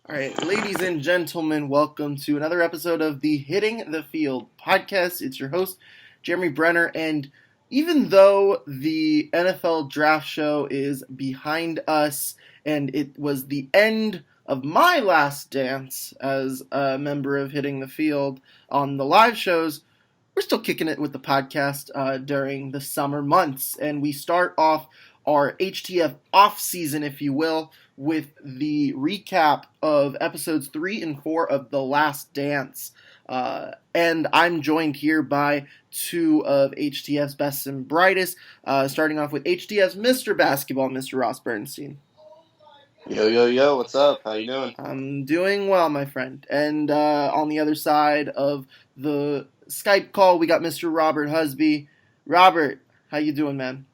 All right, ladies and gentlemen, welcome to another episode of the Hitting the Field podcast. It's your host, Jeremy Brener, and even though the NFL draft show is behind us and it was the end of my last dance as a member of Hitting the Field on the live shows, we're still kicking it with the podcast during the summer months, and we start off our HTF off season, if you will, with the recap of episodes 3 and 4 of The Last Dance. And I'm joined here by two of HTF's best and brightest, starting off with HTF's Mr. Basketball, Mr. Ross Bernstein. Yo, what's up? How you doing? I'm doing well, my friend. And on the other side of the Skype call, we got Mr. Robert Husby. Robert, how you doing, man?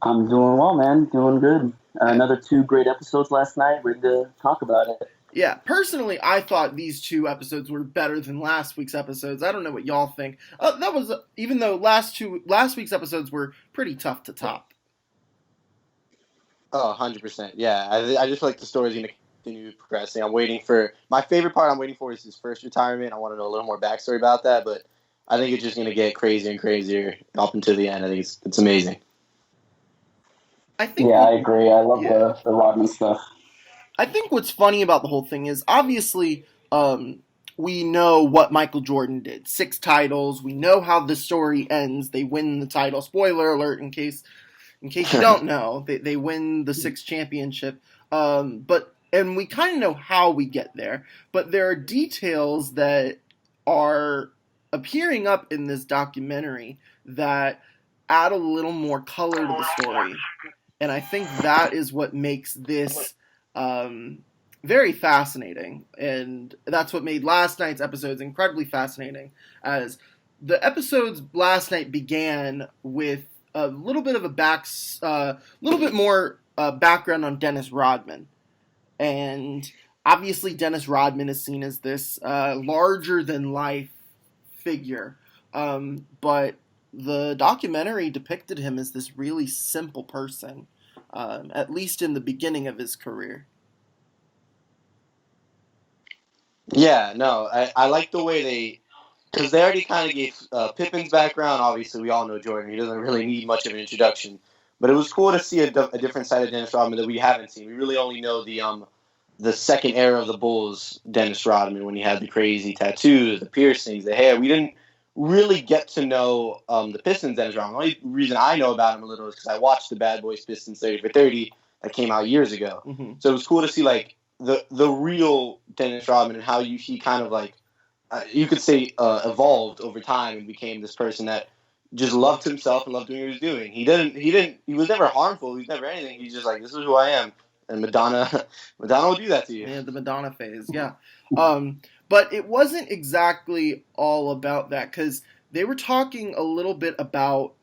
I'm doing well, man. Doing good. Another 2 great episodes last night. Ready to talk about it. Yeah, personally, I thought these 2 episodes were better than last week's episodes. I don't know what y'all think. That was even though last week's episodes were pretty tough to top. Oh, 100%. Yeah, I just feel like the story's going to continue progressing. I'm waiting for my favorite part. I'm waiting for is his first retirement. I want to know a little more backstory about that, but I think it's just going to get crazier and crazier up until the end. I think it's amazing. I agree. I love the Rodman stuff. I think what's funny about the whole thing is obviously we know what Michael Jordan did. 6 titles. We know how the story ends. They win the title. Spoiler alert in case you don't know. They win the 6th championship. And we kind of know how we get there. But there are details that are appearing up in this documentary that add a little more color to the story. And I think that is what makes this very fascinating. And that's what made last night's episodes incredibly fascinating. As the episodes last night began with a little bit of little bit more background on Dennis Rodman. And obviously Dennis Rodman is seen as this larger-than-life figure. But the documentary depicted him as this really simple person, at least in the beginning of his career. Yeah, no, I like the way because they already kind of gave Pippen's background. Obviously, we all know Jordan. He doesn't really need much of an introduction. But it was cool to see a different side of Dennis Rodman that we haven't seen. We really only know the second era of the Bulls, Dennis Rodman, when he had the crazy tattoos, the piercings, the hair. We didn't really get to know the Pistons Dennis Rodman. The only reason I know about him a little is because I watched the Bad Boy Pistons 30 for 30 that came out years ago. Mm-hmm. So it was cool to see like the real Dennis Rodman and how he kind of like you could say evolved over time and became this person that just loved himself and loved doing what he was doing. He was never harmful. He was never anything. He's just like, this is who I am. And Madonna will do that to you. Yeah, the Madonna phase. Yeah. But it wasn't exactly all about that because they were talking a little bit about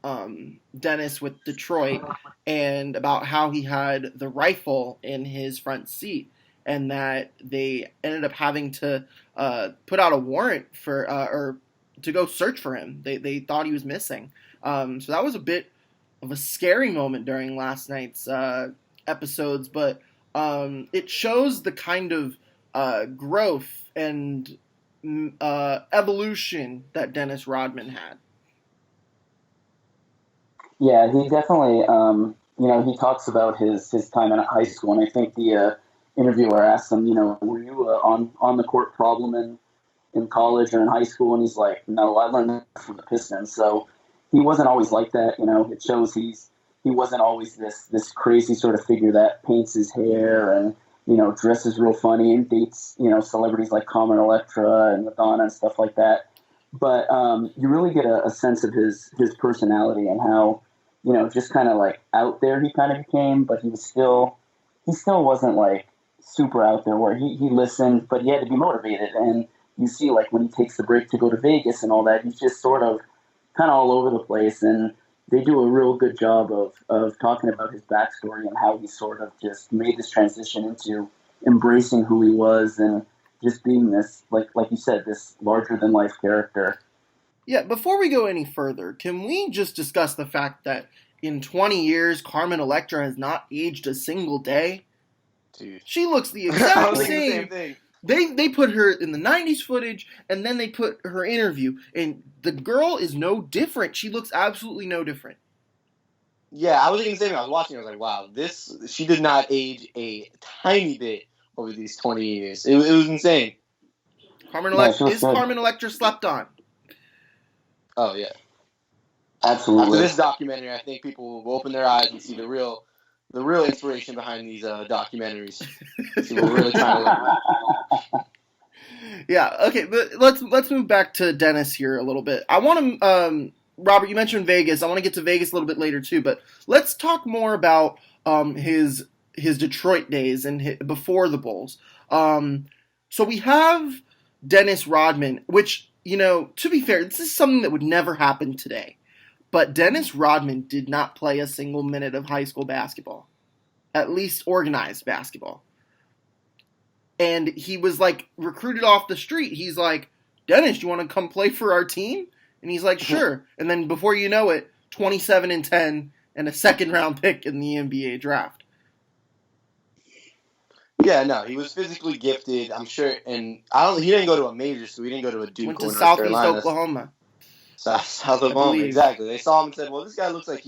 Dennis with Detroit and about how he had the rifle in his front seat and that they ended up having to put out a warrant for or to go search for him. They thought he was missing. So that was a bit of a scary moment during last night's episodes, but it shows the kind of growth and evolution that Dennis Rodman had. Yeah, he definitely, he talks about his time in high school, and I think the interviewer asked him, were you on the court problem in college or in high school? And he's like, no, I learned that from the Pistons. So he wasn't always like that. It shows he wasn't always this crazy sort of figure that paints his hair and dresses real funny and dates celebrities like Carmen Electra and Madonna and stuff like that. But you really get a sense of his personality and how just kind of like out there he kind of became, but he still wasn't like super out there where he listened, but he had to be motivated. And you see like when he takes the break to go to Vegas and all that, he's just sort of kind of all over the place. And they do a real good job of talking about his backstory and how he sort of just made this transition into embracing who he was and just being this, like you said, this larger-than-life character. Yeah, before we go any further, can we just discuss the fact that in 20 years, Carmen Electra has not aged a single day? Dude. She looks the I exact was thinking the same same. thing. They put her in the 90s footage, and then they put her interview, and the girl is no different. She looks absolutely no different. Yeah, I was thinking the same thing. I was watching. I was like, wow, she did not age a tiny bit over these 20 years. It was insane. Carmen Electra slept on? Oh yeah, absolutely. After this documentary, I think people will open their eyes and see the real inspiration behind these documentaries. See what we're really trying to learn. Yeah. Okay. But let's move back to Dennis here a little bit. I want to, Robert. You mentioned Vegas. I want to get to Vegas a little bit later too. But let's talk more about his Detroit days and before the Bulls. So we have Dennis Rodman, which, to be fair, this is something that would never happen today. But Dennis Rodman did not play a single minute of high school basketball, at least organized basketball. And he was like recruited off the street. He's like, Dennis, do you want to come play for our team? And he's like, sure. And then before you know it, 27-10 and a second round pick in the NBA draft. Yeah, no, he was physically gifted, I'm sure, and he didn't go to a major school. He didn't go to a Duke Went to or North Southeast Carolina. Oklahoma. South Oklahoma, exactly. They saw him and said, well, this guy looks like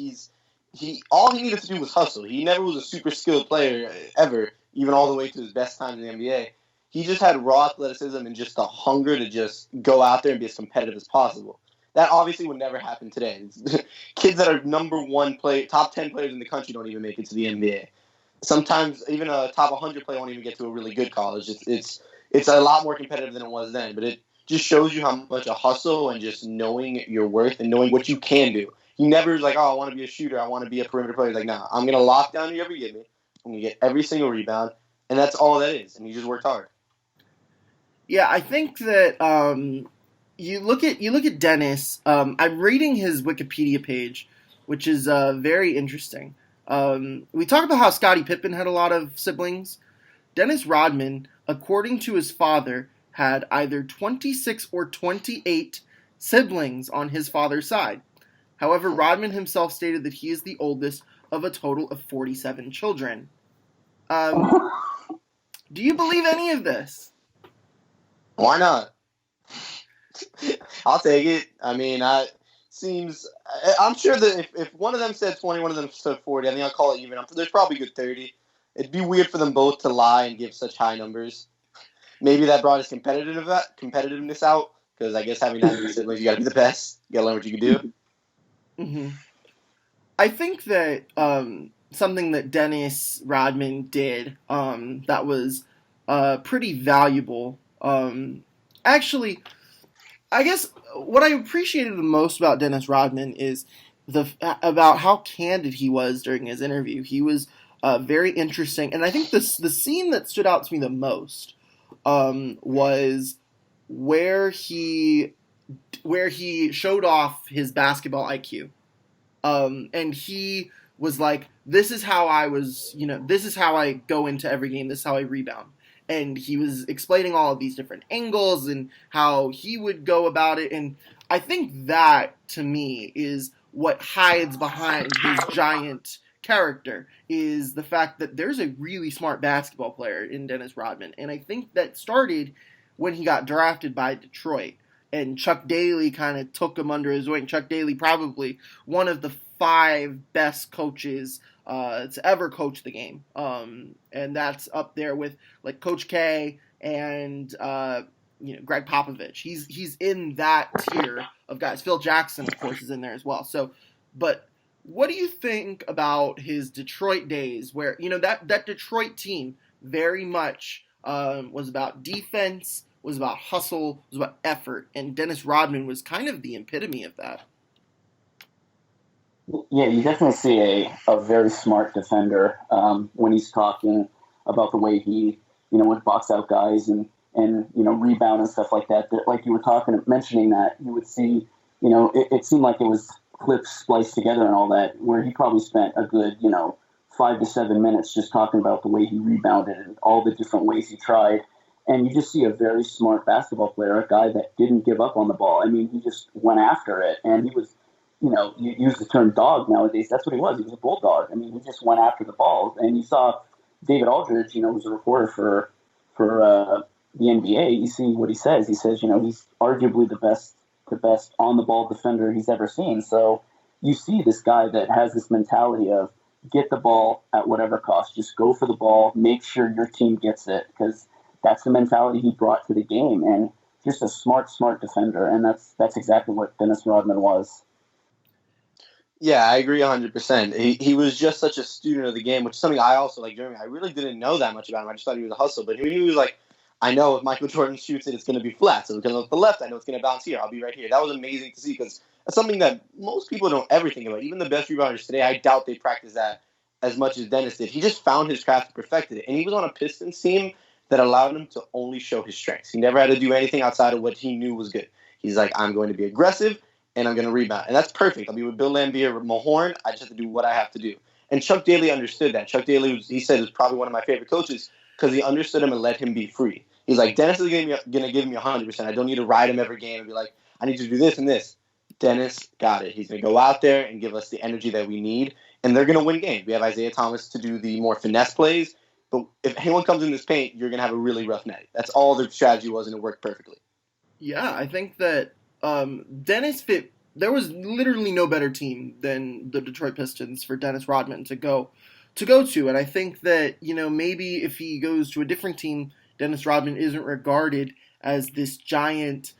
all he needed to do was hustle. He never was a super skilled player ever, even all the way to his best time in the NBA. He just had raw athleticism and just the hunger to just go out there and be as competitive as possible. That obviously would never happen today. Kids that are number one top 10 players in the country don't even make it to the NBA. Sometimes even a top 100 player won't even get to a really good college. It's a lot more competitive than it was then, but it just shows you how much a hustle and just knowing your worth and knowing what you can do. He never was like, oh, I want to be a shooter. I want to be a perimeter player. He's like, nah, I'm going to lock down whoever you give me. I'm going to get every single rebound. And that's all that is. And he just worked hard. Yeah, I think that you look at Dennis. I'm reading his Wikipedia page, which is very interesting. We talk about how Scottie Pippen had a lot of siblings. Dennis Rodman, according to his father, had either 26 or 28 siblings on his father's side. However, Rodman himself stated that he is the oldest of a total of 47 children. Do you believe any of this? Why not? I'll take it. I mean, I'm sure that if one of them said 20, one of them said 40, I think I'll call it even. There's probably a good 30. It'd be weird for them both to lie and give such high numbers. Maybe that brought his competitiveness out, because I guess having that many siblings, you got to be the best. You got to learn what you can do. Mm-hmm. I think that something that Dennis Rodman did that was pretty valuable. Actually, I guess what I appreciated the most about Dennis Rodman is about how candid he was during his interview. He was very interesting, and I think the scene that stood out to me the most was where he showed off his basketball IQ, and he was like, "This is how this is how I go into every game. This is how I rebound." And he was explaining all of these different angles and how he would go about it. And I think that, to me, is what hides behind his giant character, is the fact that there's a really smart basketball player in Dennis Rodman. And I think that started when he got drafted by Detroit. And Chuck Daly kind of took him under his wing. Chuck Daly, probably one of the 5 best coaches to ever coach the game, and that's up there with like Coach K and Greg Popovich. He's in that tier of guys. Phil Jackson, of course, is in there as well. So, but what do you think about his Detroit days, where that Detroit team very much was about defense, was about hustle, was about effort, and Dennis Rodman was kind of the epitome of that. Yeah, you definitely see a very smart defender when he's talking about the way he, would box out guys and rebound and stuff like that. Like you were mentioning that, you would see, it seemed like it was clips spliced together and all that, where he probably spent a good, 5 to 7 minutes just talking about the way he rebounded and all the different ways he tried. And you just see a very smart basketball player, a guy that didn't give up on the ball. I mean, he just went after it, and he was, you use the term dog nowadays. That's what he was. He was a bulldog. I mean, he just went after the ball. And you saw, David Aldridge, who's a reporter for the NBA, you see what he says. He says, he's arguably the best on the ball defender he's ever seen. So you see this guy that has this mentality of get the ball at whatever cost. Just go for the ball. Make sure your team gets it, because that's the mentality he brought to the game. And just a smart defender. And that's exactly what Dennis Rodman was. Yeah, I agree 100%. He was just such a student of the game, which is something I also like. Jeremy, I really didn't know that much about him. I just thought he was a hustle. But he was like, I know if Michael Jordan shoots it, it's going to be flat. So it's going to look to the left. I know it's going to bounce here. I'll be right here. That was amazing to see, because that's something that most people don't ever think about. Even the best rebounders today, I doubt they practice that as much as Dennis did. He just found his craft and perfected it. And he was on a Pistons team that allowed him to only show his strengths. He never had to do anything outside of what he knew was good. He's like, I'm going to be aggressive, and I'm going to rebound. And that's perfect. I'll be with Bill Laimbeer or Mahorn. I just have to do what I have to do. And Chuck Daly understood that. Chuck Daly, he said, is probably one of my favorite coaches, because he understood him and let him be free. He's like, Dennis is going to give me 100%. I don't need to ride him every game and be like, I need you to do this and this. Dennis got it. He's going to go out there and give us the energy that we need, and they're going to win games. We have Isaiah Thomas to do the more finesse plays, but if anyone comes in this paint, you're going to have a really rough night. That's all the strategy was, and it worked perfectly. Yeah, I think that Dennis fit. There was literally no better team than the Detroit Pistons for Dennis Rodman to go to, and I think that maybe if he goes to a different team, Dennis Rodman isn't regarded as this giant,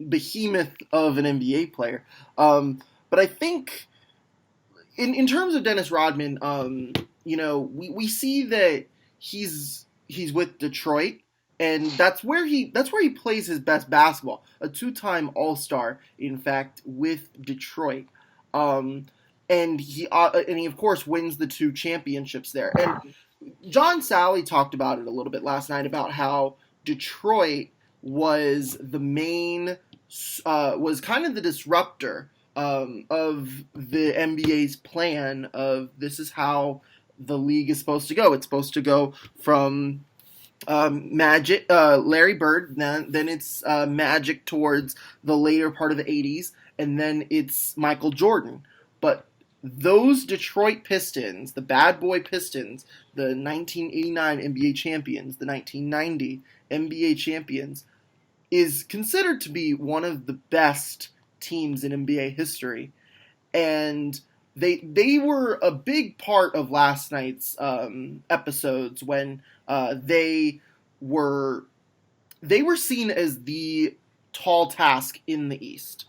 behemoth of an NBA player. But I think in terms of Dennis Rodman, we see that he's with Detroit, and that's where he plays his best basketball. A 2-time All-Star, in fact, with Detroit, and he of course wins the 2 championships there. And John Sally talked about it a little bit last night about how Detroit was the main, was kind of the disruptor of the NBA's plan of this is how the league is supposed to go. It's supposed to go from Magic, Larry Bird, then it's Magic towards the later part of the 80s, and then it's Michael Jordan. But those Detroit Pistons, the Bad Boy Pistons, the 1989 NBA champions, the 1990 NBA champions, is considered to be one of the best teams in NBA history. And they were a big part of last night's episodes when they were seen as the tall task in the East.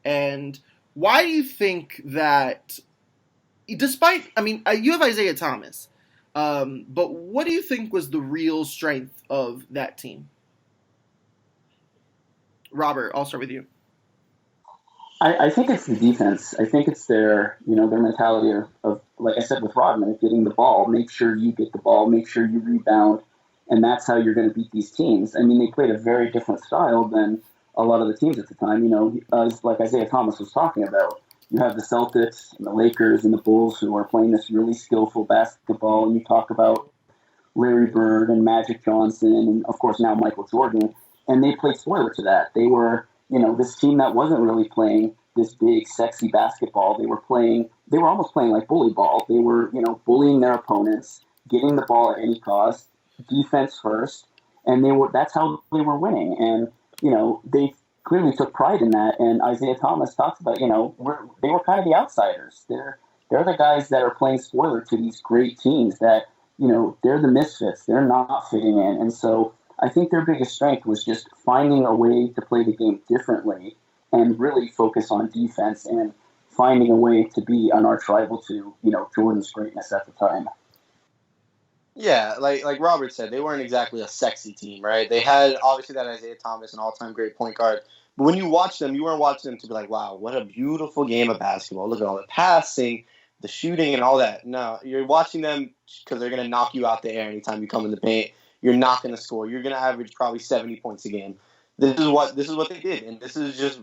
And why do you think that, despite, you have Isaiah Thomas, but what do you think was the real strength of that team? Robert, I'll start with you. I think it's the defense. I think it's their mentality of, like I said with Rodman, getting the ball, make sure you get the ball, make sure you rebound, and that's how you're going to beat these teams. They played a very different style than a lot of the teams at the time. Like Isaiah Thomas was talking about, you have the Celtics and the Lakers and the Bulls who are playing this really skillful basketball, and you talk about Larry Bird and Magic Johnson and, of course, now Michael Jordan, and they played spoiler to that. They were this team that wasn't really playing this big, sexy basketball. They were almost playing like bully ball. They were, bullying their opponents, getting the ball at any cost, defense first, and that's how they were winning. And, they clearly took pride in that. And Isaiah Thomas talks about, they were kind of the outsiders. They're the guys that are playing spoiler to these great teams that, they're the misfits. They're not fitting in. And so I think their biggest strength was just finding a way to play the game differently and really focus on defense and finding a way to be an arch rival to, Jordan's greatness at the time. Yeah, like Robert said, they weren't exactly a sexy team, right? They had, obviously, that Isaiah Thomas, an all-time great point guard. But when you watch them, you weren't watching them to be like, wow, what a beautiful game of basketball. Look at all the passing, the shooting, and all that. No, you're watching them because they're going to knock you out the air anytime you come in the paint. You're not going to score. You're going to average probably 70 points a game. This is what they did, and this is just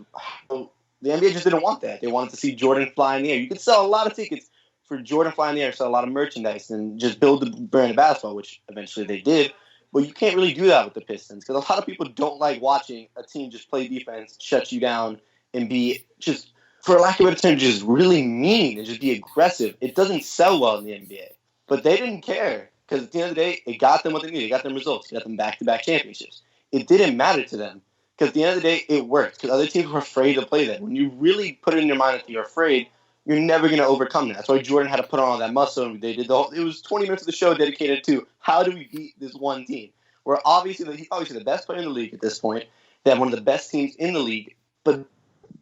the NBA just didn't want that. They wanted to see Jordan fly in the air. You could sell a lot of tickets for Jordan fly in the air, sell a lot of merchandise, and just build the brand of basketball, which eventually they did. But you can't really do that with the Pistons because a lot of people don't like watching a team just play defense, shut you down, and be just, for lack of a better term, just really mean and just be aggressive. It doesn't sell well in the NBA. But they didn't care because at the end of the day, it got them what they needed. It got them results. It got them back-to-back championships. It didn't matter to them because at the end of the day, it worked because other teams were afraid to play that. When you really put it in your mind that you're afraid, you're never going to overcome that. That's why Jordan had to put on all that muscle. And they did it was 20 minutes of the show dedicated to how do we beat this one team. He's obviously the best player in the league at this point. They have one of the best teams in the league, but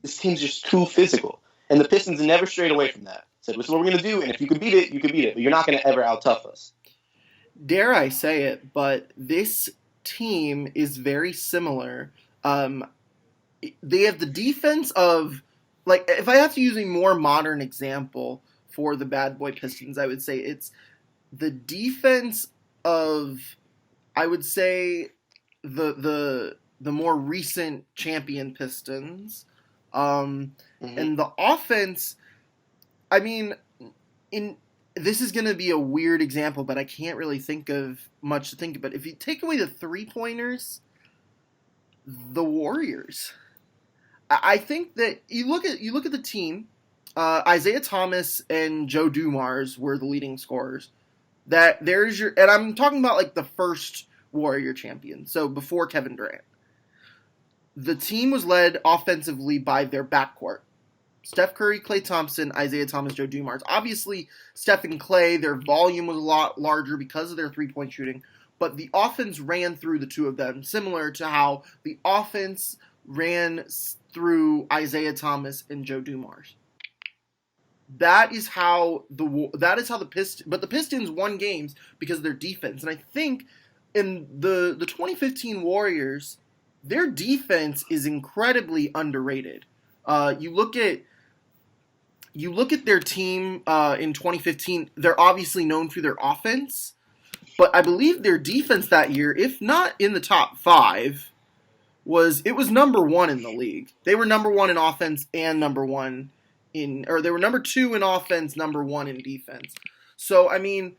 this team's just too physical. And the Pistons never strayed away from that. Said, this is what we're going to do, and if you can beat it, you can beat it. But you're not going to ever out-tough us. Dare I say it, but this team is very similar. They have the defense of, like, if I have to use a more modern example for the Bad Boy Pistons, I would say it's the defense of, I would say, the more recent champion Pistons. And the offense, I mean, this is going to be a weird example, but I can't really think of much to think about. If you take away the three-pointers, the Warriors, I think that you look at the team. Isaiah Thomas and Joe Dumars were the leading scorers. And I'm talking about like the first Warrior champion, so before Kevin Durant. The team was led offensively by their backcourt. Steph Curry, Klay Thompson, Isaiah Thomas, Joe Dumars. Obviously, Steph and Klay, their volume was a lot larger because of their three-point shooting, but the offense ran through the two of them, similar to how the offense ran through Isaiah Thomas and Joe Dumars. That is how the Pistons, but the Pistons won games because of their defense. And I think in the 2015 Warriors, their defense is incredibly underrated. You look at their team in 2015. They're obviously known for their offense, but I believe their defense that year, if not in the top 5, was number 1 in the league. They were number 1 in offense and they were number 2 in offense, number 1 in defense. So I mean,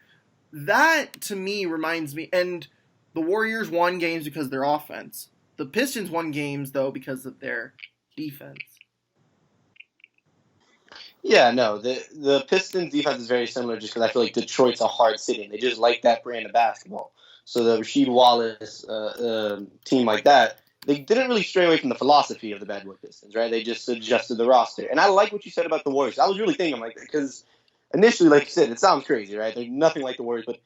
that to me reminds me. And the Warriors won games because of their offense. The Pistons won games, though, because of their defense. Yeah, no, the Pistons' defense is very similar just because I feel like Detroit's a hard city, and they just like that brand of basketball. So the Rasheed Wallace team like that, they didn't really stray away from the philosophy of the Bad Boy Pistons, right? They just adjusted the roster. And I like what you said about the Warriors. I was really thinking like that because initially, like you said, it sounds crazy, right? They're nothing like the Warriors, but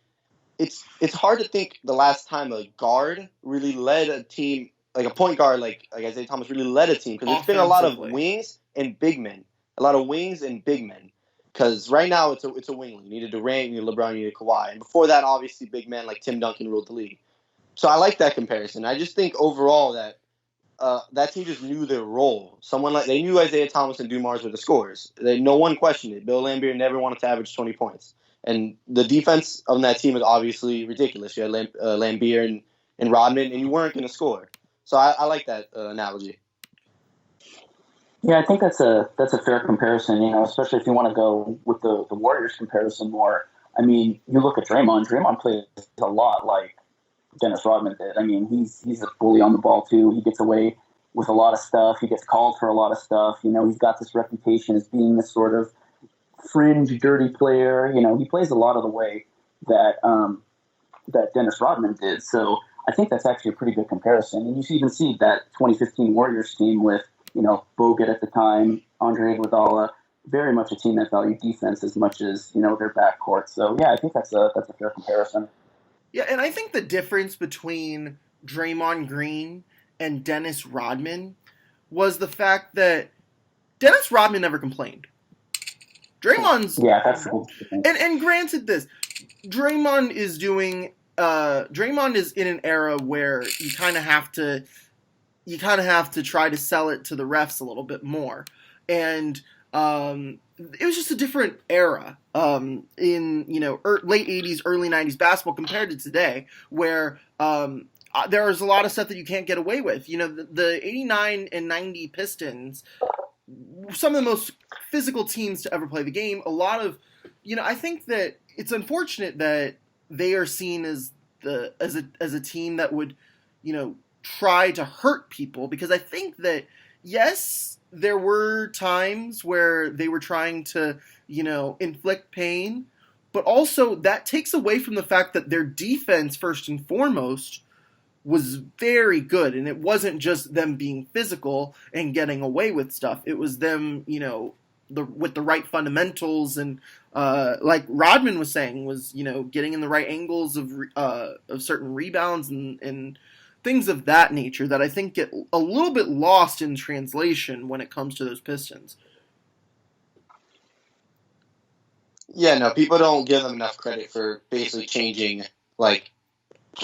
it's hard to think the last time a guard really led a team, like a point guard like Isaiah Thomas really led a team, because it's been a lot of wings and big men. Because right now it's a wing league. You need a Durant, you need a LeBron, you need a Kawhi. And before that, obviously, big men like Tim Duncan ruled the league. So I like that comparison. I just think overall that that team just knew their role. They knew Isaiah Thomas and Dumars were the scorers. No one questioned it. Bill Laimbeer never wanted to average 20 points. And the defense on that team is obviously ridiculous. You had Laimbeer and Rodman, and you weren't going to score. So I like that analogy. Yeah, I think that's a fair comparison, especially if you want to go with the Warriors comparison more. I mean, you look at Draymond. Draymond plays a lot like Dennis Rodman did. I mean, he's a bully on the ball, too. He gets away with a lot of stuff. He gets called for a lot of stuff. He's got this reputation as being this sort of fringe, dirty player. He plays a lot of the way that Dennis Rodman did. So I think that's actually a pretty good comparison. And you even see that 2015 Warriors team with, Bogut at the time, Andre Iguodala, very much a team that valued defense as much as, their backcourt. So, yeah, I think that's a fair comparison. Yeah, and I think the difference between Draymond Green and Dennis Rodman was the fact that Dennis Rodman never complained. Draymond's... Yeah, that's cool. And granted this, Draymond is in an era where you kind of have to try to sell it to the refs a little bit more. And it was just a different era in late 80s, early 90s basketball compared to today, where there was a lot of stuff that you can't get away with. The 89 and 90 Pistons, some of the most physical teams to ever play the game. A lot of, I think that it's unfortunate that they are seen as a team that would, try to hurt people, because I think that, yes, there were times where they were trying to, inflict pain, but also that takes away from the fact that their defense, first and foremost, was very good, and it wasn't just them being physical and getting away with stuff. It was them, with the right fundamentals, and like Rodman was saying, was getting in the right angles of certain rebounds and things of that nature that I think get a little bit lost in translation when it comes to those Pistons. Yeah, no, people don't give them enough credit for basically changing,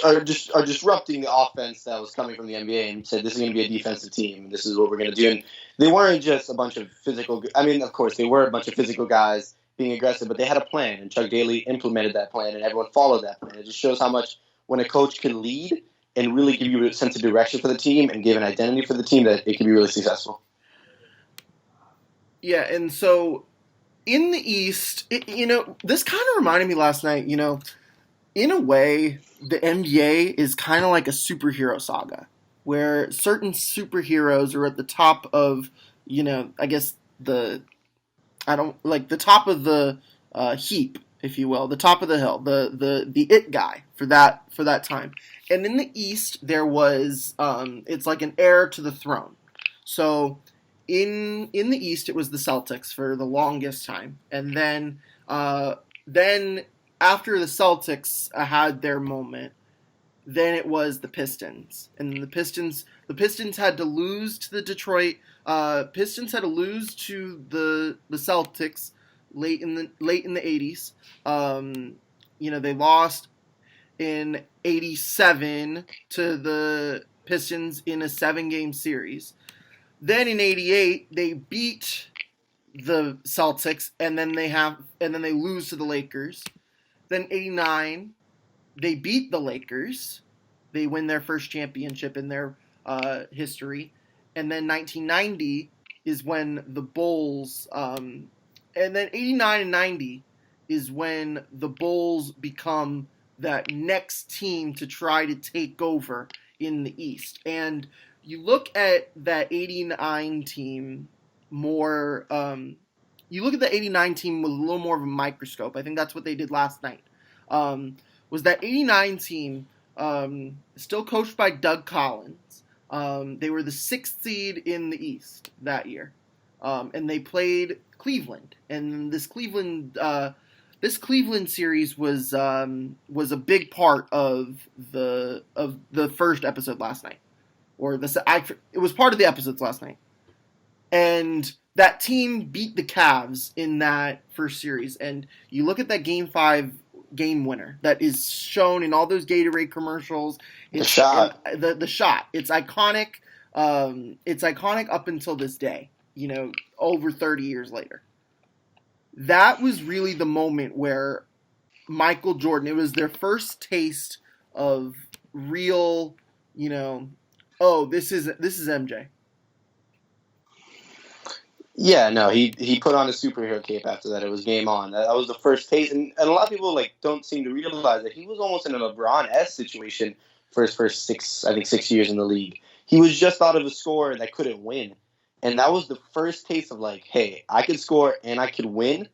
or disrupting the offense that was coming from the NBA and said, this is going to be a defensive team, and this is what we're going to do. And they weren't just a bunch of physical – I mean, of course, they were a bunch of physical guys being aggressive, but they had a plan, and Chuck Daly implemented that plan, and everyone followed that plan. It just shows how much when a coach can lead and really give you a sense of direction for the team and give an identity for the team, that it can be really successful. Yeah, and so in the East, this kind of reminded me last night, in a way, the NBA is kind of like a superhero saga, where certain superheroes are at the top of, I guess the top of the heap, if you will, the top of the hill, the it guy for that time. And in the East, there was, it's like an heir to the throne. So in the East, it was the Celtics for the longest time, and then after the Celtics had their moment, then it was the Pistons, and the Pistons had to lose to the Detroit Pistons had to lose to the Celtics late in the 80s. They lost in 87 to the Pistons in a 7-game series. Then in 88 they beat the Celtics, and then they lose to the Lakers. Then 89, they beat the Lakers. They win their first championship in their history. And then 1990 is when the Bulls, and then 89 and 90 is when the Bulls become that next team to try to take over in the East. And you look at that 89 team more, you look at the 89 team with a little more of a microscope. I think that's what they did last night. Was that 89 team still coached by Doug Collins. They were the 6th seed in the East that year. And they played Cleveland. And this Cleveland series was a big part of the first episode last night. It was part of the episodes last night. And that team beat the Cavs in that first series. And you look at that Game 5 game winner that is shown in all those Gatorade commercials. The shot. The shot. It's iconic. It's iconic up until this day, over 30 years later. That was really the moment where Michael Jordan, it was their first taste of real, this is MJ. Yeah, no, he put on a superhero cape after that. It was game on. That was the first taste, and a lot of people don't seem to realize that he was almost in a LeBron-esque situation for his first 6 years in the league. He was just out of a scorer that couldn't win, and that was the first taste of hey, I could score and I could win.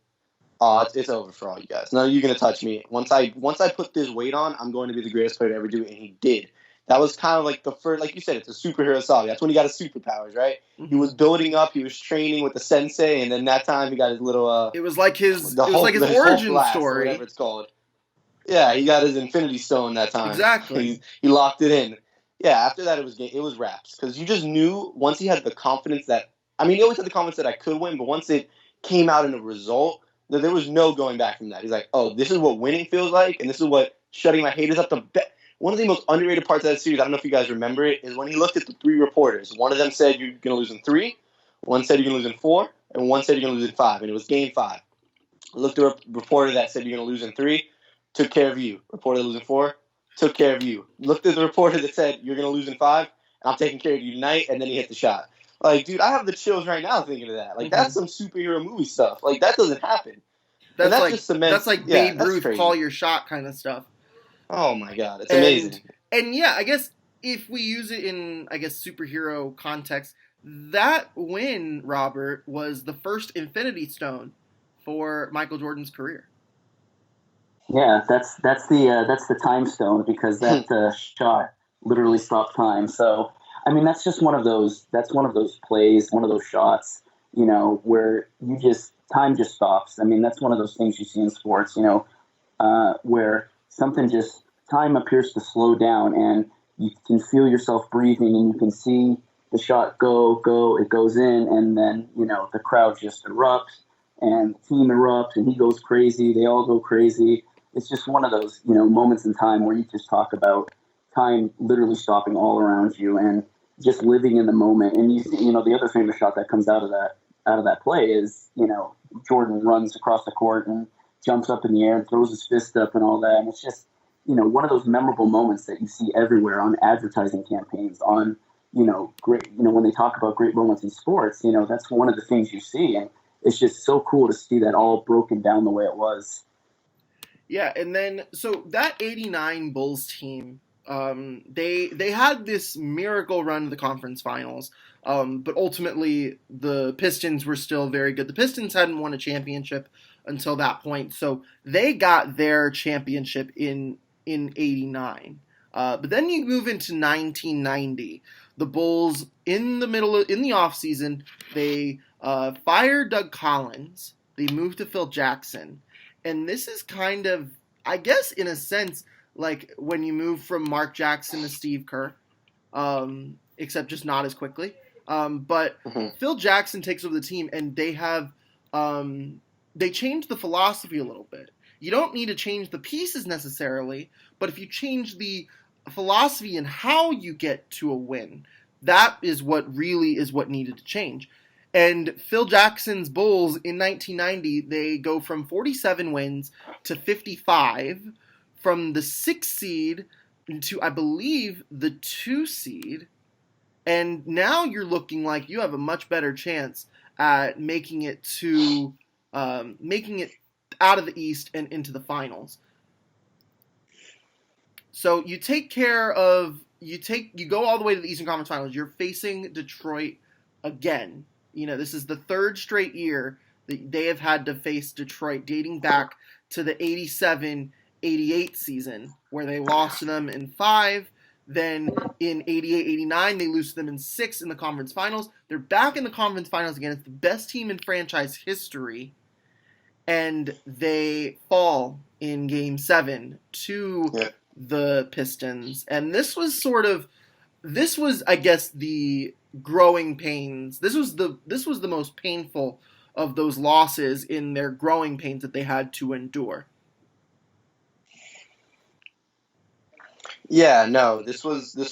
It's over for all you guys. None of you gonna touch me. Once I put this weight on, I'm going to be the greatest player to ever do it, and he did. That was kind of like the first, like you said, it's a superhero saga. That's when he got his superpowers, right? Mm-hmm. He was building up, he was training with the sensei, and then that time he got his little. It was like his origin story, whatever it's called. Yeah, he got his Infinity Stone that time. Exactly. He locked it in. Yeah, after that it was wraps, because you just knew once he had the confidence that, he always had the confidence that I could win, but once it came out in a result, there was no going back from that. He's like, oh, this is what winning feels like, and this is what shutting my haters up to bet. One of the most underrated parts of that series, I don't know if you guys remember it, is when he looked at the 3 reporters. One of them said you're going to lose in 3, one said you're going to lose in 4, and one said you're going to lose in 5, and it was game 5. Looked at a reporter that said you're going to lose in 3, took care of you. Reporter that losing 4, took care of you. Looked at the reporter that said you're going to lose in 5, and I'm taking care of you tonight, and then he hit the shot. Dude, I have the chills right now thinking of that. That's some superhero movie stuff. That doesn't happen. That's like Babe Ruth, call your shot kind of stuff. Oh my God, it's amazing. And yeah, I guess if we use it in, superhero context, that win, Robert, was the first Infinity Stone for Michael Jordan's career. Yeah, that's the time stone because that shot literally stopped time. So I mean, that's one of those plays, one of those shots, where you just time just stops. I mean, that's one of those things you see in sports, where something just time appears to slow down and you can feel yourself breathing and you can see the shot go, it goes in, and then the crowd just erupts and the team erupts and he goes crazy, they all go crazy. It's just one of those moments in time where you just talk about time literally stopping all around you and just living in the moment. And the other famous shot that comes out of that play is Jordan runs across the court and jumps up in the air and throws his fist up and all that. And it's just, one of those memorable moments that you see everywhere on advertising campaigns, on, great, when they talk about great moments in sports, that's one of the things you see. And it's just so cool to see that all broken down the way it was. Yeah, and then so that '89 Bulls team, they had this miracle run to the conference finals, but ultimately the Pistons were still very good. The Pistons hadn't won a championship until that point, so they got their championship in '89. But then you move into 1990. The Bulls in the off season they fired Doug Collins. They moved to Phil Jackson, and this is kind of, I guess, in a sense, like when you move from Mark Jackson to Steve Kerr, except just not as quickly. But Mhm. Phil Jackson takes over the team, and they change the philosophy a little bit. You don't need to change the pieces necessarily, but if you change the philosophy and how you get to a win, that is what needed to change. And Phil Jackson's Bulls in 1990, they go from 47 wins to 55, from the 6th seed to, I believe, the 2 seed. And now you're looking like you have a much better chance at making it out of the East and into the finals. So you go all the way to the Eastern Conference Finals. You're facing Detroit again. This is the third straight year that they have had to face Detroit, dating back to the 87-88 season, where they lost to them in 5. Then in 88-89, they lose to them in 6 in the conference finals. They're back in the conference finals again. It's the best team in franchise history, and they fall in Game 7 to Yeah. the Pistons. And this was, I guess, the growing pains. This was the most painful of those losses in their growing pains that they had to endure. Yeah, no, this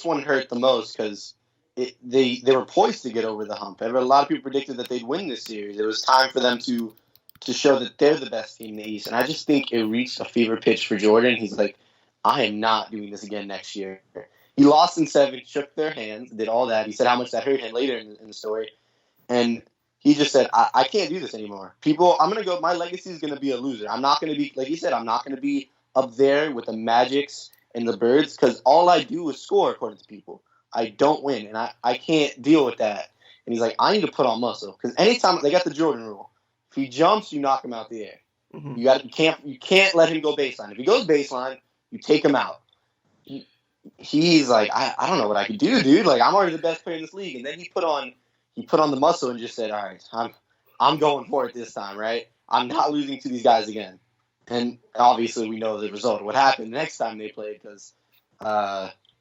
one hurt the most because they were poised to get over the hump. A lot of people predicted that they'd win this series. It was time for them to show that they're the best team in the East, and I just think it reached a fever pitch for Jordan. He's like, I am not doing this again next year. He lost in 7, shook their hands, did all that. He said how much that hurt him later in the story, and he just said, I can't do this anymore. People, I'm gonna go. My legacy is gonna be a loser. I'm not gonna be, like he said, I'm not gonna be up there with the Magics and the Birds because all I do is score, according to people. I don't win, and I can't deal with that. And he's like, I need to put on muscle because anytime they got the Jordan rule, if he jumps, you knock him out the air. Mm-hmm. You can't let him go baseline. If he goes baseline, you take him out. He's like, I don't know what I could do, dude. Like, I'm already the best player in this league. And then he put on the muscle and just said, all right, I'm going for it this time, right? I'm not losing to these guys again. And obviously we know the result of what happened next time they played because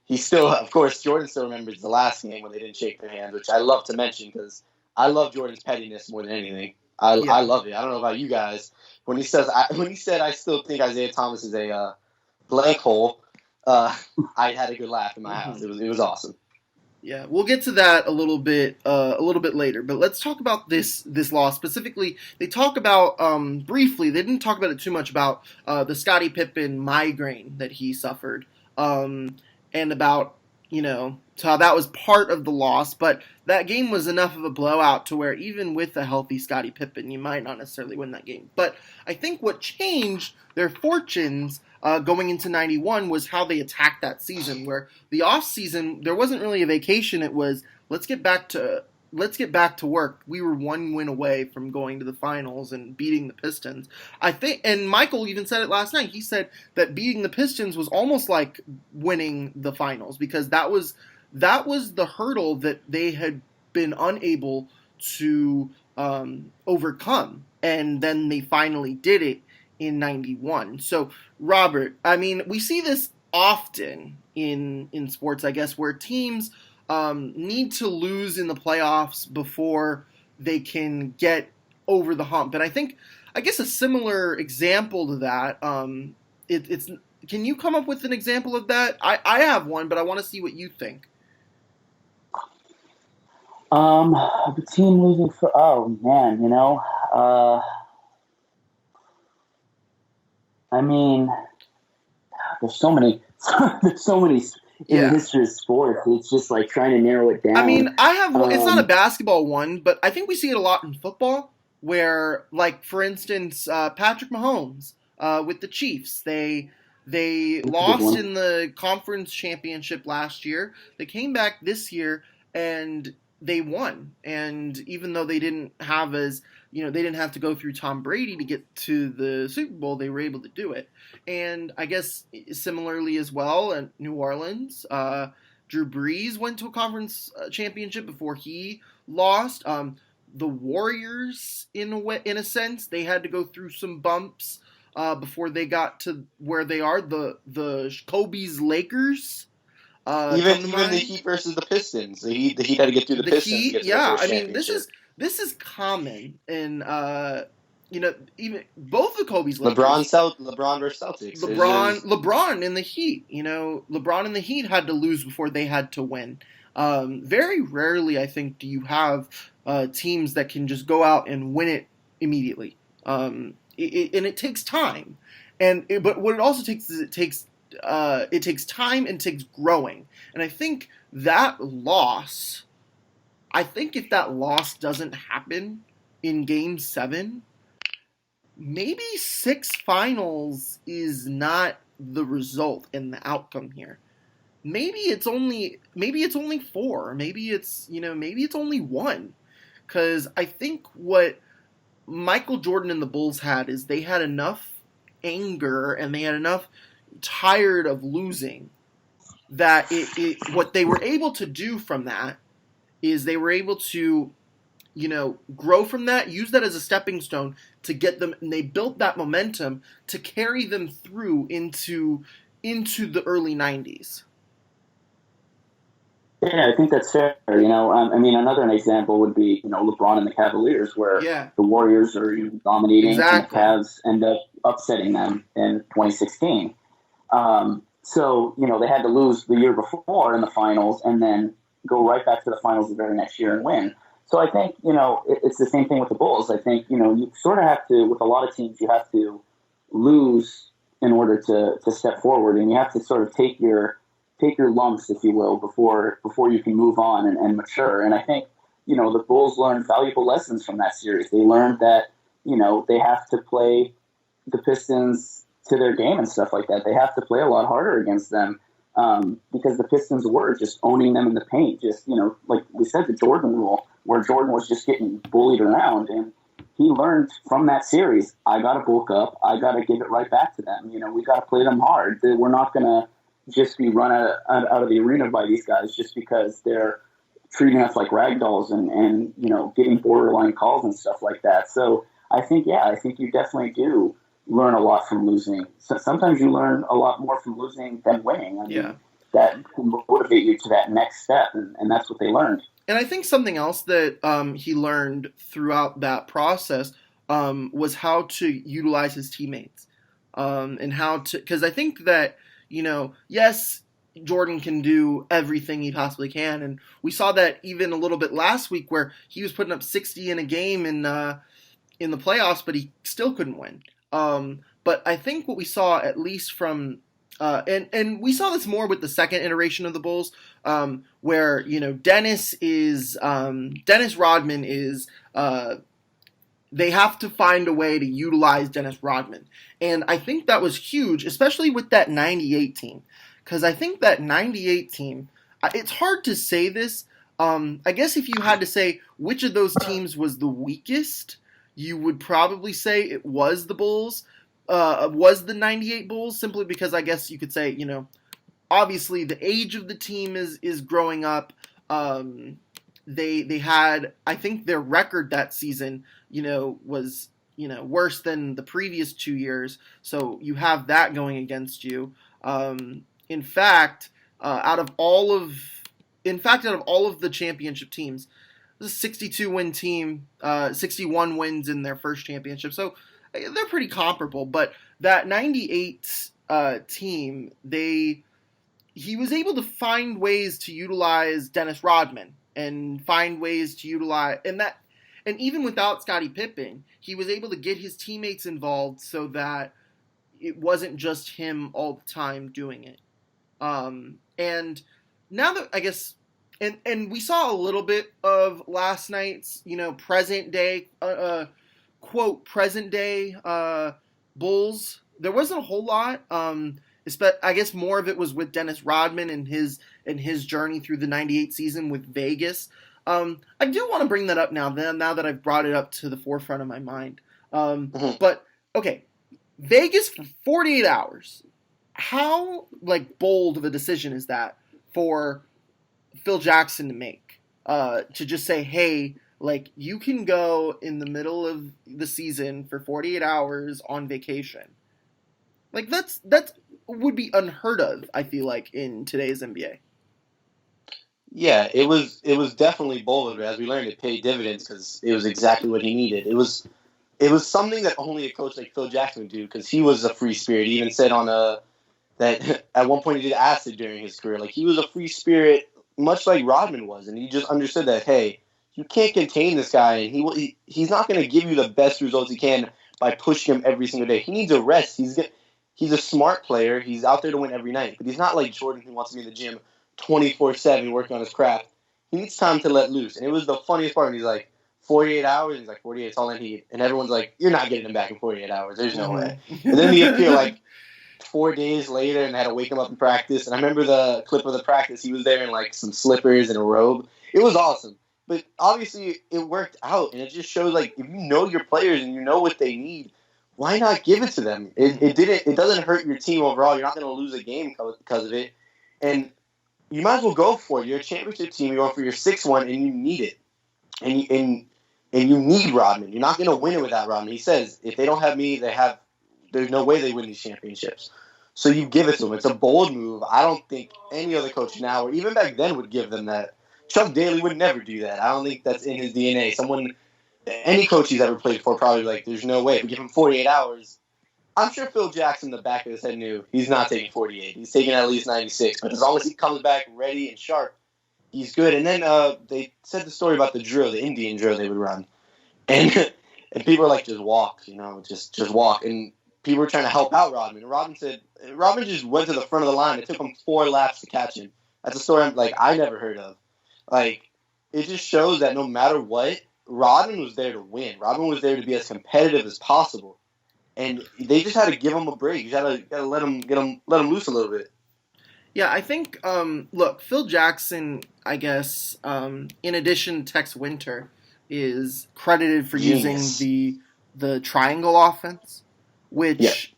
he still, of course, Jordan still remembers the last game when they didn't shake their hands, which I love to mention because I love Jordan's pettiness more than anything. I love it. I don't know about you guys. When he said I still think Isaiah Thomas is a blank hole, I had a good laugh in my house. It was awesome. Yeah, we'll get to that a little bit later. But let's talk about this loss specifically. They talk about briefly. They didn't talk about it too much about the Scottie Pippen migraine that he suffered, and about how that was part of the loss. But that game was enough of a blowout to where even with a healthy Scottie Pippen, you might not necessarily win that game. But I think what changed their fortunes going into '91 was how they attacked that season, where the off season there wasn't really a vacation. It was, let's get back to let's get back to work. We were one win away from going to the finals and beating the Pistons. I think, and Michael even said it last night. He said that beating the Pistons was almost like winning the finals because that was the hurdle that they had been unable to overcome, and then they finally did it in '91. So, Robert, I mean, we see this often in sports, I guess, where teams need to lose in the playoffs before they can get over the hump. And I guess a similar example to that, it's can you come up with an example of that? I have one, but I want to see what you think. The team losing for, oh man, I mean, there's so many in the history of sports. It's just like trying to narrow it down. I mean, I have one. It's not a basketball one, but I think we see it a lot in football where, like, for instance, Patrick Mahomes with the Chiefs, they lost in the conference championship last year. They came back this year and they won. And even though they didn't have they didn't have to go through Tom Brady to get to the Super Bowl, they were able to do it. And I guess similarly as well in New Orleans, Drew Brees went to a conference championship before he lost. The Warriors, in a sense, they had to go through some bumps before they got to where they are. The Kobe's Lakers. Even the Heat versus the Pistons. The Heat had to get through the Pistons. Heat, to get to yeah. the first I mean, this is common in even both the Kobe's Lakers. LeBron versus Celtics. LeBron in the Heat. LeBron and the Heat had to lose before they had to win. Very rarely, I think, do you have teams that can just go out and win it immediately. And it takes time. But what it also takes is it takes time and takes growing. And I think that loss, if that loss doesn't happen in Game 7, maybe 6 finals is not the result and the outcome here. Maybe it's only 4. Maybe it's only 1. Because I think what Michael Jordan and the Bulls had is they had enough anger and they had enough tired of losing that what they were able to do from that is they were able to grow from that, use that as a stepping stone to get them, and they built that momentum to carry them through into the early 90s. Yeah, I think that's fair. I mean, another example would be, LeBron and the Cavaliers, where the Warriors are dominating and the Cavs end up upsetting them in 2016. So, they had to lose the year before in the finals and then go right back to the finals the very next year and win. So I think, it's the same thing with the Bulls. I think, you sort of have to, with a lot of teams, you have to lose in order to step forward, and you have to sort of take your lumps, if you will, before you can move on and mature. And I think, the Bulls learned valuable lessons from that series. They learned that, they have to play the Pistons to their game and stuff like that. They have to play a lot harder against them because the Pistons were just owning them in the paint. Just, like we said, the Jordan rule, where Jordan was just getting bullied around. And he learned from that series, I got to bulk up. I got to give it right back to them. We got to play them hard. We're not going to just be run out of the arena by these guys just because they're treating us like rag dolls and getting borderline calls and stuff like that. So I think you definitely do learn a lot from losing. So sometimes you learn a lot more from losing than winning. I mean, that can motivate you to that next step, and that's what they learned. And I think something else that he learned throughout that process was how to utilize his teammates and how to, because I think that, yes, Jordan can do everything he possibly can, and we saw that even a little bit last week where he was putting up 60 in a game in the playoffs, but he still couldn't win. But I think what we saw, at least from and we saw this more with the second iteration of the Bulls, where Dennis Rodman is. They have to find a way to utilize Dennis Rodman. And I think that was huge, especially with that 98 team. Because I think that 98 team, it's hard to say this, I guess if you had to say which of those teams was the weakest, you would probably say it was the Bulls, was the 98 Bulls, simply because I guess you could say, obviously the age of the team is growing up. They had, I think their record that season, was, worse than the previous 2 years. So you have that going against you. In fact, out of all of the championship teams, it was a 62-win team, 61 wins in their first championship. So they're pretty comparable. But that 98 team, he was able to find ways to utilize Dennis Rodman and find ways to utilize and even without Scottie Pippen, he was able to get his teammates involved so that it wasn't just him all the time doing it. And now that I guess, and we saw a little bit of last night's, present day, quote, present day Bulls. There wasn't a whole lot. I guess more of it was with Dennis Rodman and his journey through the 98 season with Vegas. I do want to bring that up now that I've brought it up to the forefront of my mind. But, okay, Vegas for 48 hours. How, bold of a decision is that for Phil Jackson to make? To just say, hey, you can go in the middle of the season for 48 hours on vacation. That's would be unheard of, I feel like, in today's NBA. Yeah, it was definitely bold, but as we learned, it paid dividends because it was exactly what he needed. It was something that only a coach like Phil Jackson would do because he was a free spirit. He even said that at one point he did acid during his career. He was a free spirit, much like Rodman was, and he just understood that, hey, you can't contain this guy, and he's not going to give you the best results he can by pushing him every single day. He needs a rest. He's a smart player. He's out there to win every night, but he's not like Jordan who wants to be in the gym 24/7 working on his craft. He needs time to let loose. And it was the funniest part. He's like, 48 hours? And he's like, 48 is all I need. And everyone's like, you're not getting him back in 48 hours. There's no way. And then he appeared 4 days later and had to wake him up in practice. And I remember the clip of the practice. He was there in some slippers and a robe. It was awesome. But obviously it worked out. And it just shows if you know your players and you know what they need, why not give it to them? It doesn't hurt your team overall. You're not going to lose a game because of it. And you might as well go for it. You're a championship team. You're going for your 6th one, and you need it. And you need Rodman. You're not going to win it without Rodman. He says, if they don't have me, there's no way they win these championships. So you give it to them. It's a bold move. I don't think any other coach now, or even back then, would give them that. Chuck Daly would never do that. I don't think that's in his DNA. Any coach he's ever played for probably there's no way. If we give him 48 hours, I'm sure Phil Jackson in the back of his head knew he's not taking 48. He's taking at least 96. But as long as he comes back ready and sharp, he's good. And then they said the story about the drill, the Indian drill they would run. And people were like, just walk, just walk. And people were trying to help out Rodman. And Rodman just went to the front of the line. It took him 4 laps to catch him. That's a story I never heard of. It just shows that no matter what, Rodman was there to win. Rodman was there to be as competitive as possible. And they just had to give him a break. You gotta let him loose a little bit. Yeah, I think. Look, Phil Jackson, I guess, in addition to Tex Winter, is credited for using the triangle offense, which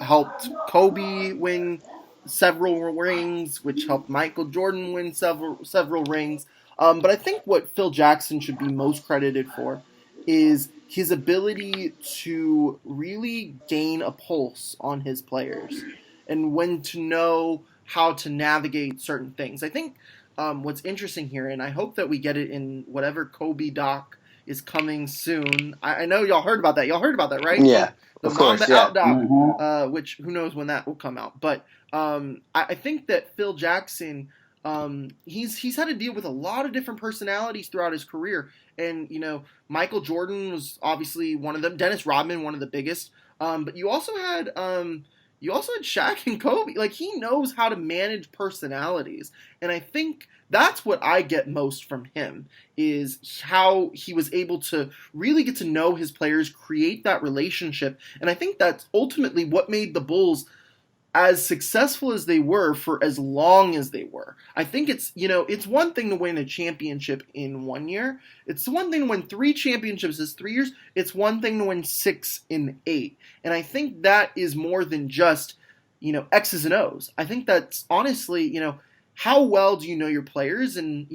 helped Kobe win several rings, which helped Michael Jordan win several rings. But I think what Phil Jackson should be most credited for is his ability to really gain a pulse on his players and when to know how to navigate certain things. I think what's interesting here, and I hope that we get it in whatever Kobe doc is coming soon. I know y'all heard about that. Y'all heard about that, right? Yeah, the Mamba Out doc, which who knows when that will come out. But I think that Phil Jackson, he's had to deal with a lot of different personalities throughout his career. And, Michael Jordan was obviously one of them. Dennis Rodman, one of the biggest. But you also had Shaq and Kobe. He knows how to manage personalities. And I think that's what I get most from him, is how he was able to really get to know his players, create that relationship. And I think that's ultimately what made the Bulls as successful as they were for as long as they were. I think it's one thing to win a championship in 1 year. It's one thing to win 3 championships in 3 years. It's one thing to win 6 in 8. And I think that is more than just, X's and O's. I think that's honestly, how well do you know your players, and,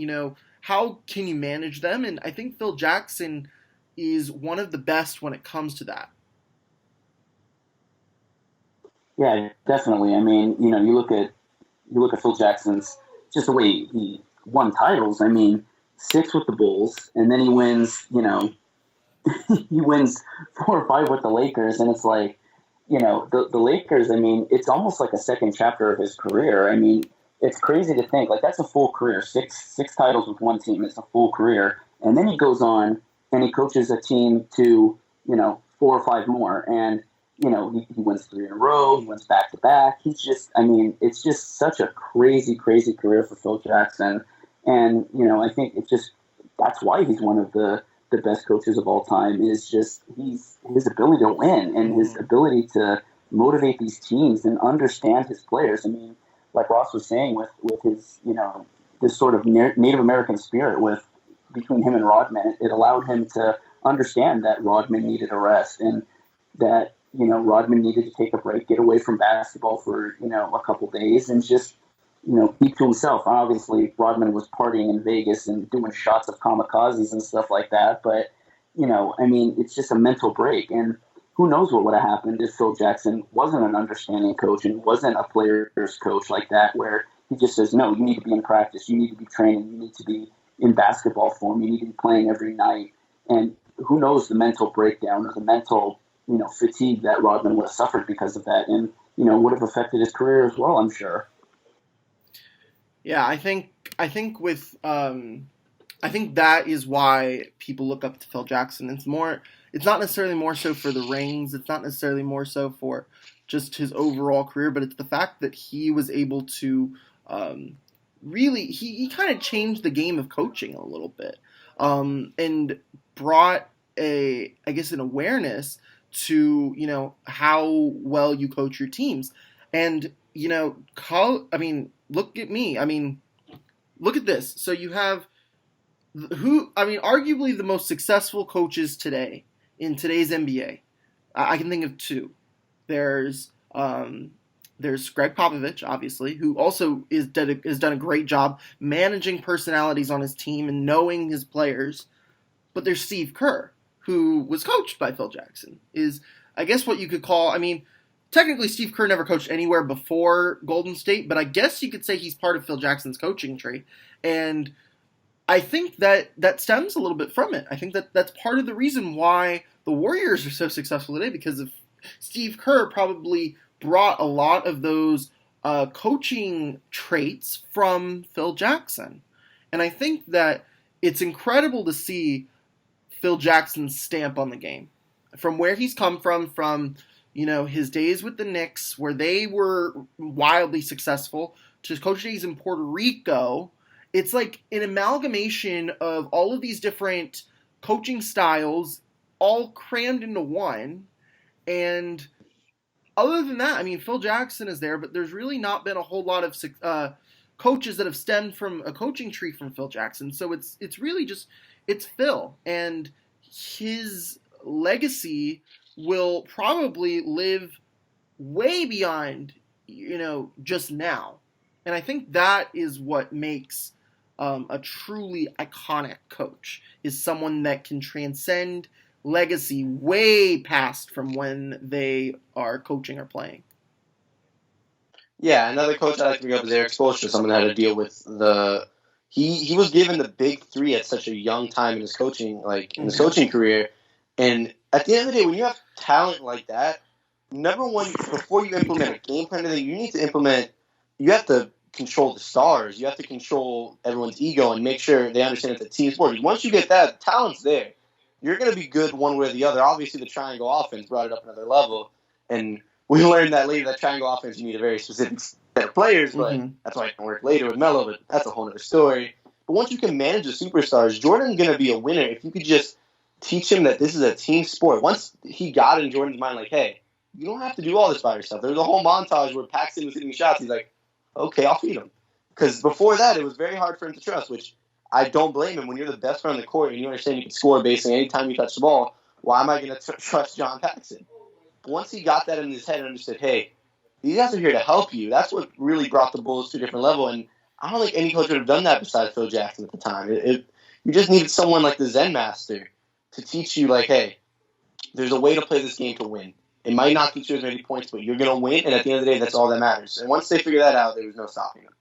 how can you manage them? And I think Phil Jackson is one of the best when it comes to that. Yeah, definitely. I mean, you look at Phil Jackson's just the way he won titles. I mean, 6 with the Bulls, and then he wins. He wins 4 or 5 with the Lakers, and it's like, the Lakers. I mean, it's almost like a second chapter of his career. I mean, it's crazy to think like that's a full career. Six titles with one team. It's a full career, and then he goes on and he coaches a team to 4 or 5 more, and he wins 3 in a row. He wins back to back. It's just such a crazy, crazy career for Phil Jackson. And, I think that's why he's one of the best coaches of all time, is just his ability to win and his ability to motivate these teams and understand his players. I mean, like Ross was saying with his, this sort of Native American spirit between him and Rodman, it allowed him to understand that Rodman needed a rest, and that, Rodman needed to take a break, get away from basketball for, a couple days, and just, keep to himself. Obviously, Rodman was partying in Vegas and doing shots of kamikazes and stuff like that. But, it's just a mental break. And who knows what would have happened if Phil Jackson wasn't an understanding coach and wasn't a player's coach like that, where he just says, no, you need to be in practice, you need to be training, you need to be in basketball form, you need to be playing every night. And who knows the mental breakdown or the mental fatigue that Rodman would have suffered because of that, and would have affected his career as well, I'm sure. Yeah, I think that is why people look up to Phil Jackson. It's not necessarily more so for the rings. It's not necessarily more so for just his overall career, but it's the fact that he was able to really he kind of changed the game of coaching a little bit, and brought an awareness to how well you coach your teams. And look at me. Look at this. So you have arguably the most successful coaches today in today's NBA. I can think of 2. There's Greg Popovich, obviously, who also has done a great job managing personalities on his team and knowing his players. But there's Steve Kerr, who was coached by Phil Jackson, is, I guess, what you could call, technically Steve Kerr never coached anywhere before Golden State, but I guess you could say he's part of Phil Jackson's coaching tree. And I think that stems a little bit from it. I think that's part of the reason why the Warriors are so successful today, because of Steve Kerr probably brought a lot of those coaching traits from Phil Jackson. And I think that it's incredible to see Phil Jackson's stamp on the game, from where he's come from his days with the Knicks, where they were wildly successful, to his coaching days in Puerto Rico. It's like an amalgamation of all of these different coaching styles, all crammed into one. And other than that, Phil Jackson is there, but there's really not been a whole lot of coaches that have stemmed from a coaching tree from Phil Jackson. So it's really just, it's Phil, and his legacy will probably live way beyond, just now. And I think that is what makes a truly iconic coach, is someone that can transcend legacy way past from when they are coaching or playing. Yeah, another coach I like to bring up is Eric Spoelstra, someone that had to deal with he was given the big 3 at such a young time in his coaching, coaching career. And at the end of the day, when you have talent like that, number one, before you implement a game plan, you have to control the stars. You have to control everyone's ego and make sure they understand it's a team sport. Once you get that, talent's there. You're going to be good one way or the other. Obviously, the triangle offense brought it up another level. And we learned that later, that triangle offense, you need a very specific set of players, but that's why it can work later with Melo, but that's a whole other story. But once you can manage the superstars, Jordan's going to be a winner if you could just teach him that this is a team sport. Once he got in Jordan's mind, like, hey, you don't have to do all this by yourself. There was a whole montage where Paxson was hitting shots. He's like, okay, I'll feed him. Because before that, it was very hard for him to trust, which I don't blame him. When you're the best player on the court and you understand you can score basically any time you touch the ball, why am I going to trust John Paxson? But once he got that in his head and understood, hey, these guys are here to help you, that's what really brought the Bulls to a different level. And I don't think any coach would have done that besides Phil Jackson at the time. You just needed someone like the Zen Master to teach you, like, hey, there's a way to play this game to win. It might not get you as many points, but you're going to win, and at the end of the day, that's all that matters. And once they figure that out, there was no stopping them.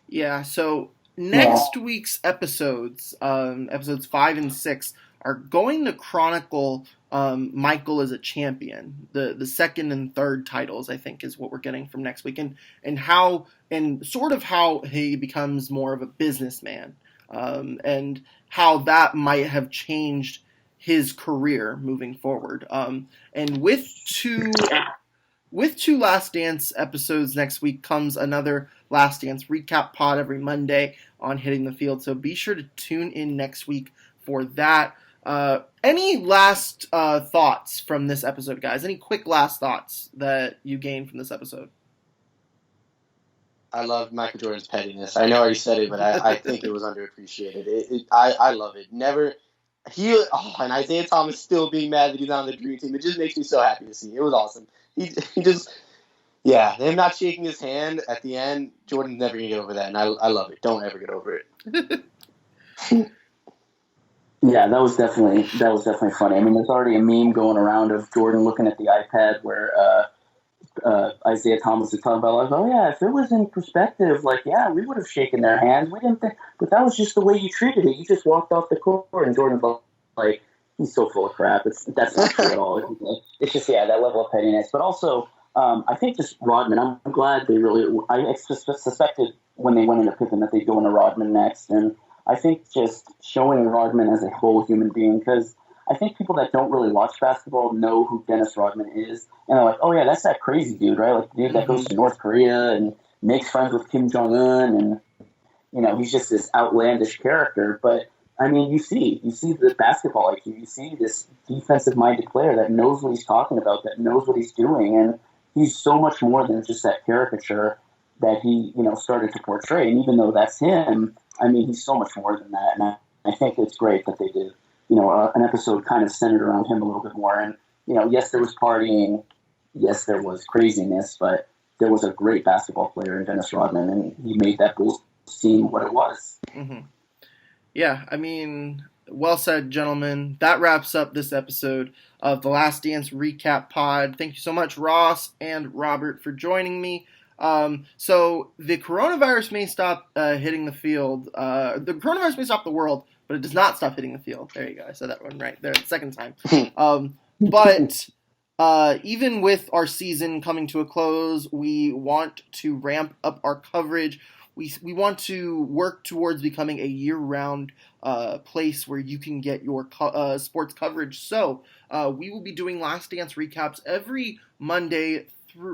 Yeah, so next week's episodes, episodes 5 and 6, are going to chronicle Michael as a champion. The second and third titles, I think, is what we're getting from next week, and how he becomes more of a businessman, and how that might have changed his career moving forward. And with two Last Dance episodes next week comes another Last Dance recap pod every Monday on Hitting the Field. So be sure to tune in next week for that. Any last thoughts from this episode, guys? Any quick last thoughts that you gained from this episode? I love Michael Jordan's pettiness. I know I already said it, but I think it was underappreciated. I love it. And Isaiah Thomas still being mad that he's on the Dream Team. It just makes me so happy to see. It was awesome. Him not shaking his hand at the end, Jordan's never going to get over that, and I love it. Don't ever get over it. Yeah, that was definitely funny. I mean, there's already a meme going around of Jordan looking at the iPad where Isaiah Thomas is talking about, like, oh yeah, if it was in perspective, like, yeah, we would have shaken their hands. We didn't think, but that was just the way you treated it. You just walked off the court, and Jordan's like, he's so full of crap. That's not true at all. It's just, that level of pettiness. But also, I think just Rodman, I'm glad I suspected when they went into Pippen that they'd go into Rodman next. And I think just showing Rodman as a whole human being, because I think people that don't really watch basketball know who Dennis Rodman is. And they're like, oh yeah, that's that crazy dude, right? Like the dude that goes to North Korea and makes friends with Kim Jong-un. And, he's just this outlandish character. But I mean, you see the basketball IQ. You see this defensive-minded player that knows what he's talking about, that knows what he's doing, and he's so much more than just that caricature that he, started to portray. And even though that's him, I mean, he's so much more than that. And I think it's great that they did, an episode kind of centered around him a little bit more. And, yes, there was partying, yes, there was craziness, but there was a great basketball player in Dennis Rodman, and he made that Bulls team what it was. Mm-hmm. Yeah, I mean, well said, gentlemen. That wraps up this episode of the Last Dance Recap Pod. Thank you so much, Ross and Robert, for joining me. So the coronavirus may stop hitting the field. The coronavirus may stop the world, but it does not stop hitting the field. There you go. I said that one right there the second time. But even with our season coming to a close, we want to ramp up our coverage. We want to work towards becoming a year-round place where you can get your sports coverage. So we will be doing Last Dance recaps every Monday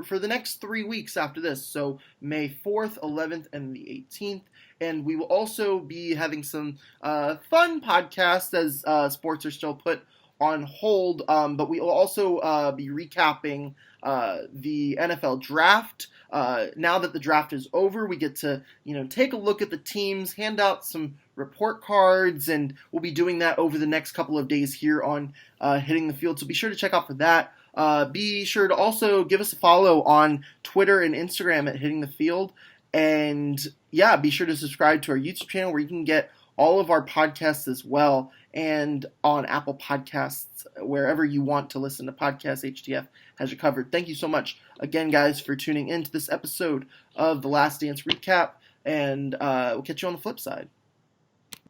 for the next 3 weeks after this. So May 4th, 11th, and the 18th. And we will also be having some fun podcasts as sports are still put on hold. But we will also be recapping the NFL draft. Now that the draft is over, we get to, take a look at the teams, hand out some report cards, and we'll be doing that over the next couple of days here on Hitting the Field. So be sure to check out for that. Be sure to also give us a follow on Twitter and Instagram at Hitting the Field. And yeah, be sure to subscribe to our YouTube channel where you can get all of our podcasts as well, and on Apple Podcasts, wherever you want to listen to podcasts, HTF has you covered. Thank you so much again, guys, for tuning in to this episode of the Last Dance Recap, and we'll catch you on the flip side.